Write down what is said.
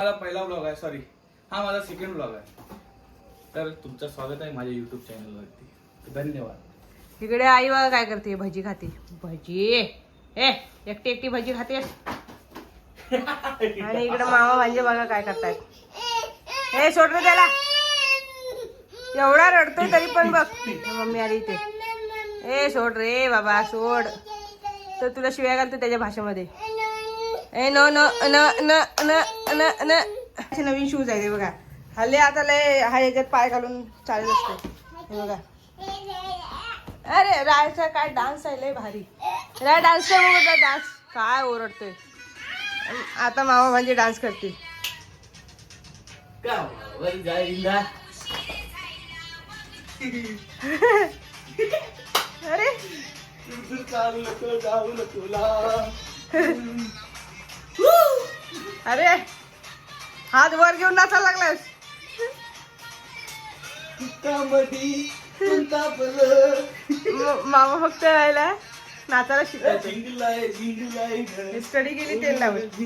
माझा पहिला ब्लॉग आहे, सॉरी हा माझा सेकंड ब्लॉग आहे. तर तुमचं स्वागत आहे माझ्या युट्यूब चॅनलवरती. धन्यवाद. इकडे आई बघा काय करते, भजी खाते. भजी एकटी एकटी भजी खाते. आणि इकडे मामा भांजे बघा काय करतायत. हे सोड रे त्याला, एवढा रडतोय तरी पण बघ. मम्मी आली इथे. ए सोड रे बाबा सोड. तर तुला शिव्या घालतो त्याच्या भाषेमध्ये. ए नो नो न न न न न. असे नवीन शूज आहे ते बघा. हल्ले आता लय हा याच्यात पाय घालून चालत असते. हे बघा. अरे रायचा काय डान्स आहे लय भारी. राय डान्स कर बघा. डान्स काय ओरडतोय. आता मामा म्हणजे डान्स करते. अरे अरे हात वर घेऊन नाचायला लागलास. मामा फक्त राहिला नाचायला शिकायचं. स्टडी केली तेल लावत.